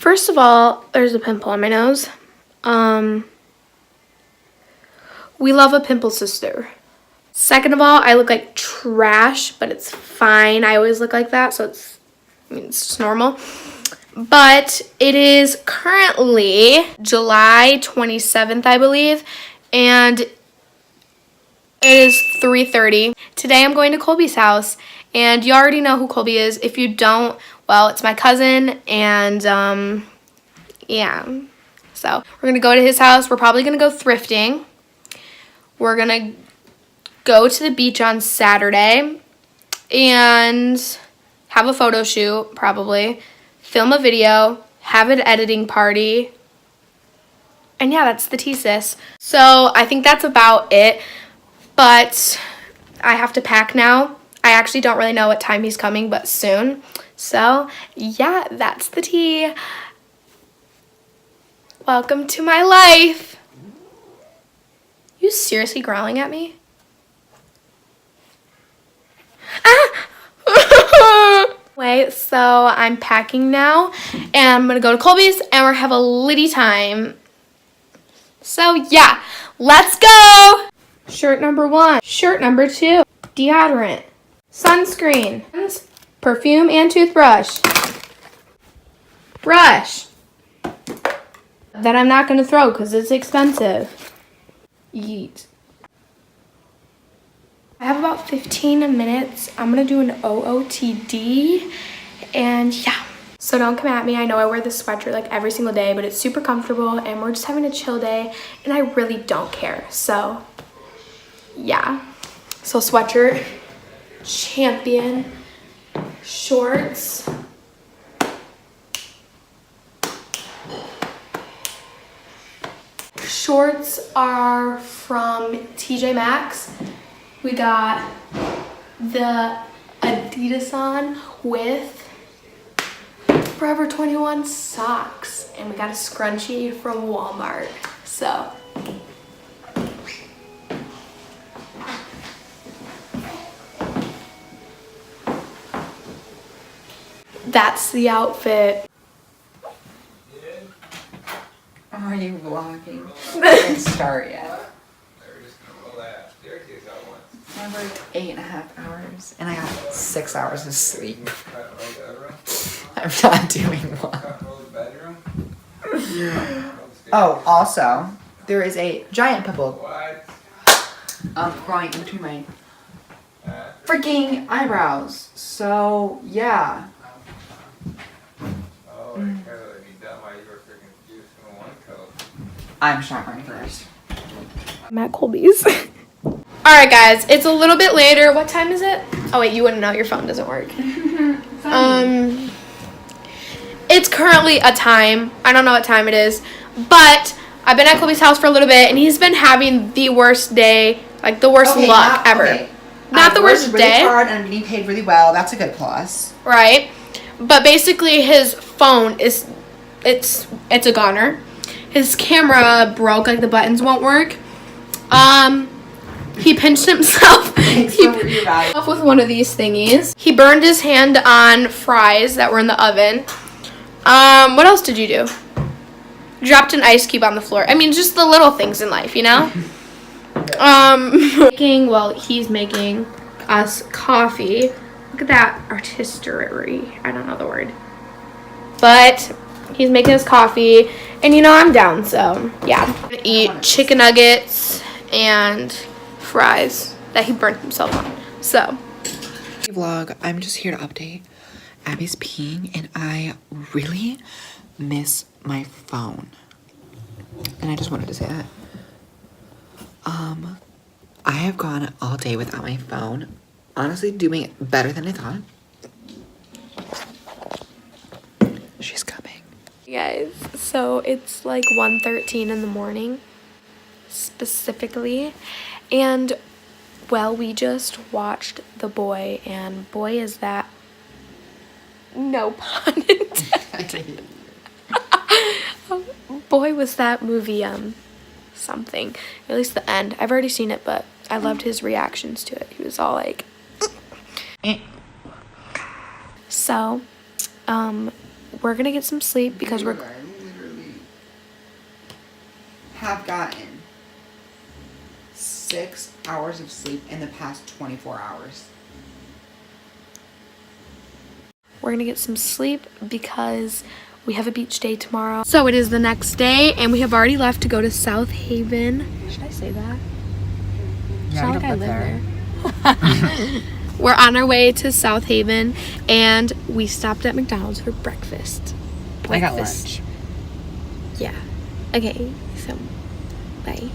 First of all, there's a pimple on my nose. We love a pimple sister. Second of all, I look like trash, but it's fine. I always look like that, so it's just normal. But it is currently July 27th, I believe, and it is 3:30. Today I'm going to Colby's house, and you already know who Colby is. If you don't, well, it's my cousin, and yeah. So we're going to go to his house. We're probably going to go thrifting. We're going to go to the beach on Saturday and have a photo shoot, probably. Film a video, have an editing party. And yeah, that's the tea, sis. So I think that's about it. But I have to pack now. I actually don't really know what time he's coming, but soon. So yeah, that's the tea. Welcome to my life. You seriously growling at me? Wait, so I'm packing now, and I'm gonna go to Colby's, and we're gonna have a litty time. So yeah, let's go! Shirt number 1, shirt number 2, deodorant, sunscreen, perfume and toothbrush, brush that I'm not gonna throw because it's expensive. Yeet. I have about 15 minutes. I'm gonna do an OOTD, and yeah. So don't come at me. I know I wear this sweatshirt like every single day, but it's super comfortable, and we're just having a chill day, and I really don't care. So yeah. So sweatshirt, champion, shorts. Shorts are from TJ Maxx. We got the Adidas on with Forever 21 socks. And we got a scrunchie from Walmart. So that's the outfit. Are you vlogging? I didn't start yet. I worked 8.5 hours and I got 6 hours of sleep. I'm not doing well. Oh, also, there is a giant pimple growing in between my freaking eyebrows. So, yeah. I'm showering first. I'm at Colby's. Alright guys, it's a little bit later. What time is it? Oh wait, you wouldn't know, your phone doesn't work. It's currently a time. I don't know what time it is. But I've been at Colby's house for a little bit, and he's been having the worst day, like the worst luck ever. Not the worst day. Really hard and being paid really well. That's a good plus. Right? But basically his phone is it's a goner. His camera broke, like the buttons won't work. He pinched himself. With one of these thingies. He burned his hand on fries that were in the oven. What else did you do? Dropped an ice cube on the floor. I mean, just the little things in life, you know? He's making us coffee. Look at that artistry. I don't know the word. But he's making us coffee. And you know I'm down, so yeah. I'm gonna eat chicken nuggets and fries that he burnt himself on. So Vlog, I'm just here to update. Abby's peeing and I really miss my phone. And I just wanted to say that. I have gone all day without my phone. Honestly, doing it better than I thought. She's coming. guys, so it's like 1:13 in the morning specifically, and well, we just watched The Boy, and boy is that, no pun intended. Boy was that movie something, at least the end. I've already seen it, but I loved his reactions to it. He was all like so we're gonna get some sleep because we're... I literally have gotten 6 hours of sleep in the past 24 hours. We're gonna get some sleep because we have a beach day tomorrow. So it is the next day and we have already left to go to South Haven. Should I say that? Yeah, It's not like I live there. We're on our way to South Haven and we stopped at McDonald's for breakfast. I got lunch. Yeah. Okay, so bye.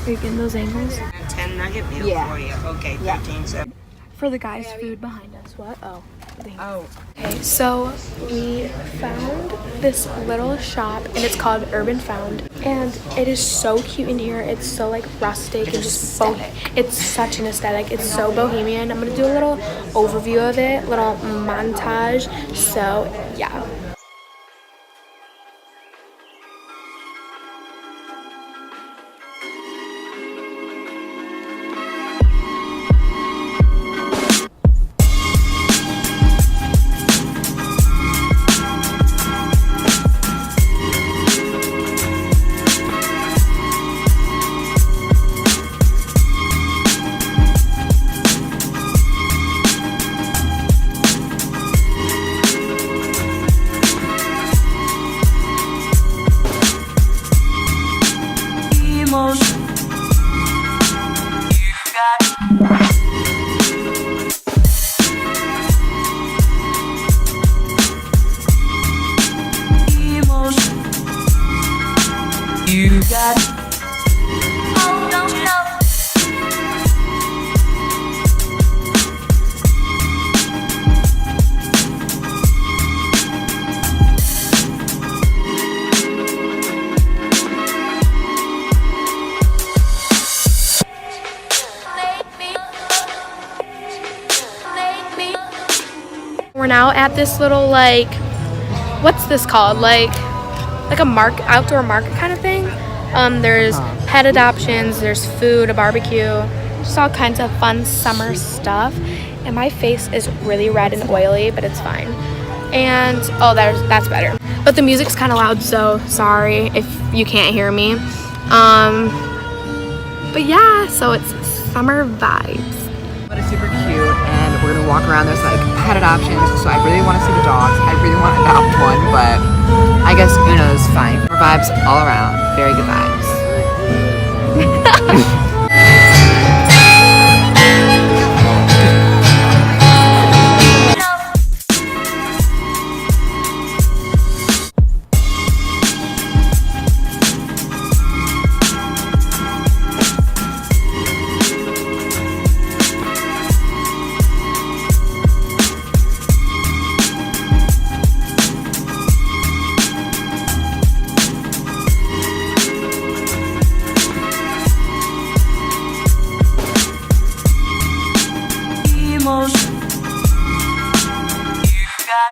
Are you getting those angles? 10 nugget meal for you. Okay, 13 cents. For the guy's food behind us. What? Oh. Oh. Okay, so we found this little shop and it's called Urban Found. And it is so cute in here. It's so like rustic and just it's such an aesthetic. It's so bohemian. I'm gonna do a little overview of it, little montage. So yeah. You got oh, don't you know? We're now at this little like, what's this called? Like a outdoor market kind of thing. There's pet adoptions, there's food, a barbecue, just all kinds of fun summer stuff. And my face is really red and oily, but it's fine. And oh, that's better. But the music's kind of loud, so sorry if you can't hear me. But yeah, so it's summer vibes. But it's super cute, and we're gonna walk around. There's like pet adoptions, so I really want to see the dogs. I really want to adopt one, but I guess Uno's fine. More vibes all around. Very good vibes.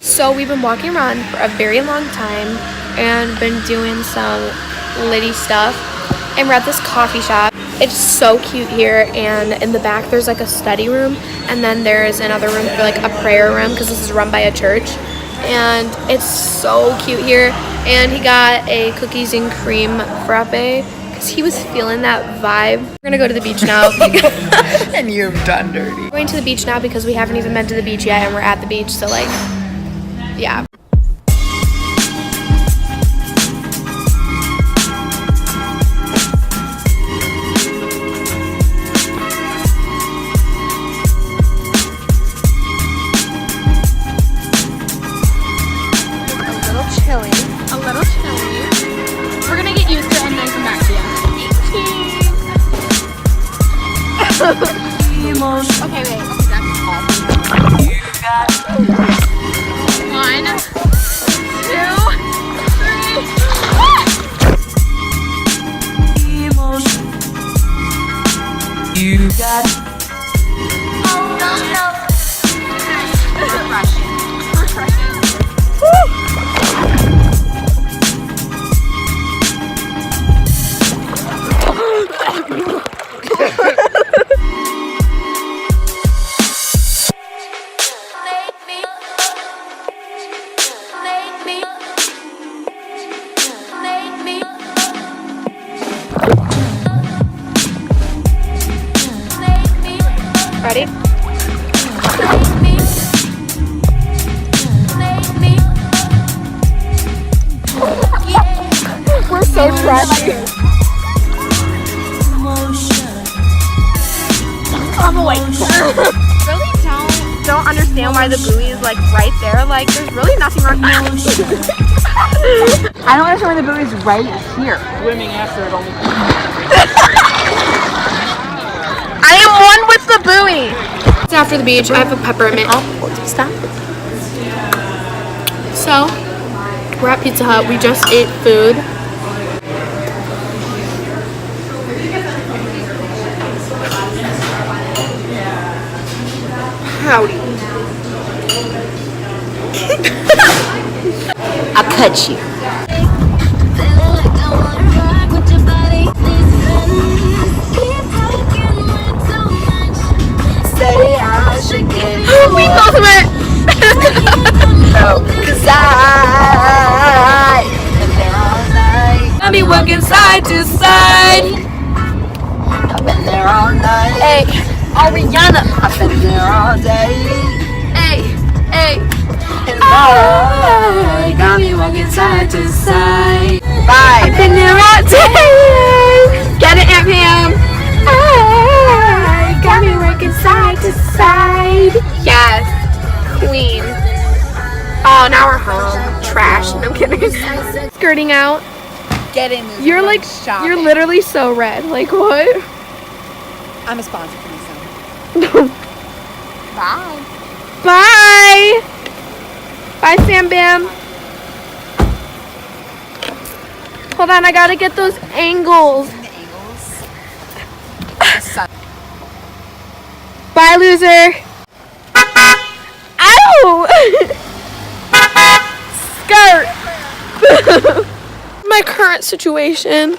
So we've been walking around for a very long time and been doing some litty stuff. And we're at this coffee shop. It's so cute here, and in the back there's like a study room, and then there's another room for like a prayer room because this is run by a church. And it's so cute here. And he got a cookies and cream frappe because he was feeling that vibe. We're gonna go to the beach now. And you've done dirty. We're going to the beach now because we haven't even been to the beach yet, and we're at the beach, so like, yeah. A little chilly. We're gonna get used to it and then come back to you. Okay, wait. That's awesome. 1, 2, 3. You got oh, no, no. Ready? We're so trashy. I'm awake. Really don't understand why the buoy is like right there. Like there's really nothing wrong. I don't understand why the buoy is right here. Swimming after it only. I am one with the buoy. It's after the beach. I have a peppermint. Oh, stop. So we're at Pizza Hut. We just ate food. Howdy. I'll cut you. We both went. Cause I I'll be working side to side. I've been there all night. Hey, Ariana. I've been there all day. Hey, hey. And I got me walking side to side. Bye. I've been there all day. Get it, Aunt Pam. I got me working side to side. Yes, queen. Oh, now we're home. Trash. No, I'm kidding. Skirting out. Get in. You're like, you're literally so red. Like what? I'm a sponsor for myself. Bye. Bye. Bye, Sam Bam. Hold on, I gotta get those angles. Bye, loser. Ow! Skirt. My current situation.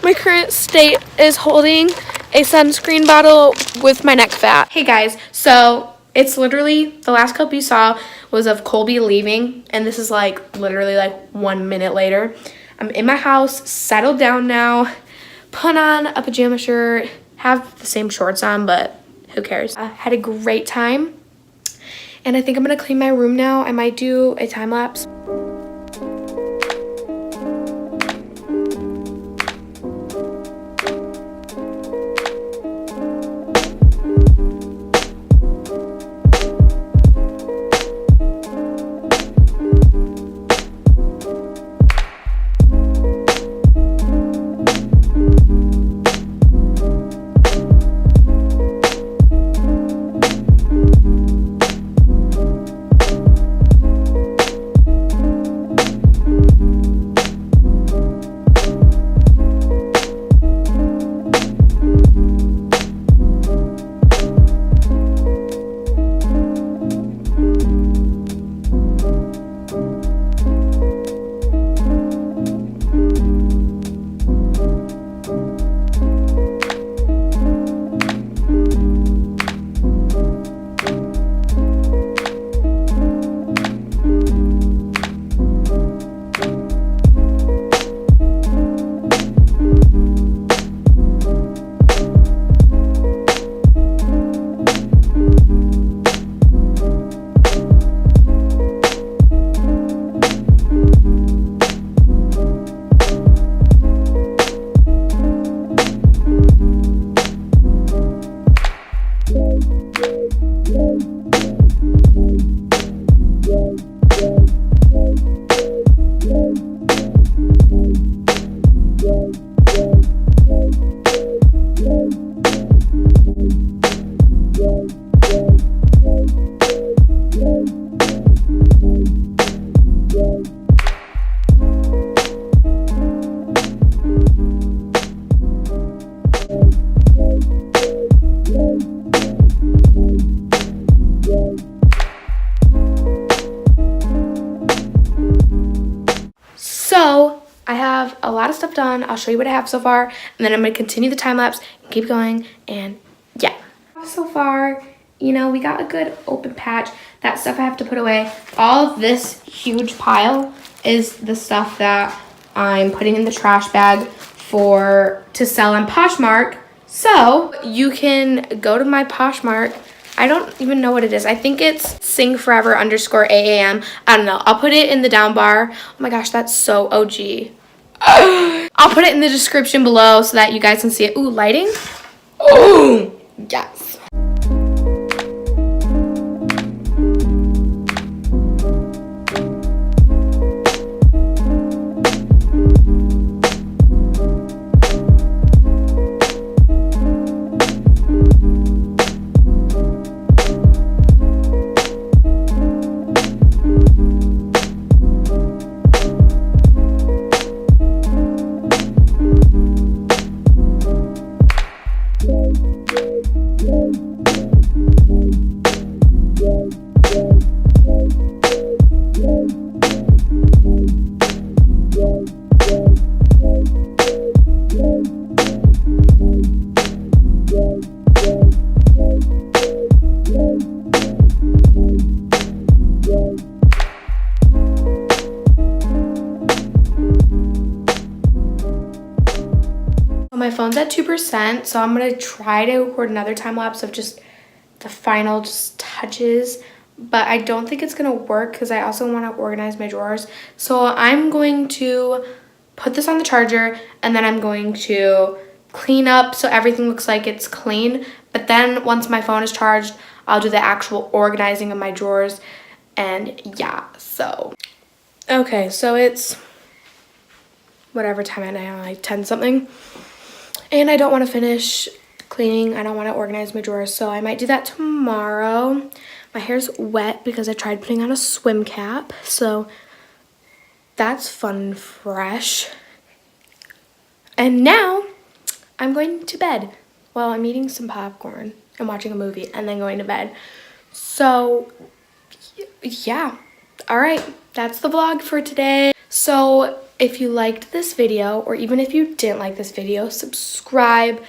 My current state is holding a sunscreen bottle with my neck fat. Hey guys, so it's literally, the last clip you saw was of Colby leaving, and this is like literally like 1 minute later. I'm in my house, settled down now, put on a pajama shirt, have the same shorts on, but who cares? I had a great time, and I think I'm gonna clean my room now. I might do a time lapse. So I have a lot of stuff done. I'll show you what I have so far, and then I'm gonna continue the time lapse and keep going. And yeah, so far, you know, we got a good open patch. That stuff I have to put away. All of this huge pile is the stuff that I'm putting in the trash bag to sell on Poshmark. So you can go to my Poshmark. I don't even know what it is. I think it's singforever_AAM. I don't know. I'll put it in the down bar. Oh my gosh, that's so OG. I'll put it in the description below so that you guys can see it. Ooh, lighting. Ooh, yes. My phone's at 2%, so I'm gonna try to record another time lapse of just the final touches, but I don't think it's gonna work because I also want to organize my drawers. So I'm going to put this on the charger and then I'm going to clean up so everything looks like it's clean. But then once my phone is charged, I'll do the actual organizing of my drawers. And yeah, so okay, so it's whatever time I am, like 10 something. And I don't want to finish cleaning. I don't want to organize my drawers, so I might do that tomorrow. My hair's wet because I tried putting on a swim cap, so that's fun and fresh. And now I'm going to bed. Well, I'm eating some popcorn and watching a movie and then going to bed. So yeah, all right, that's the vlog for today. So if you liked this video, or even if you didn't like this video, subscribe,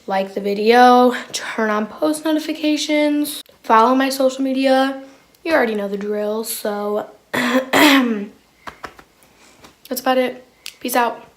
like the video, turn on post notifications, follow my social media. You already know the drill, so that's about it. Peace out.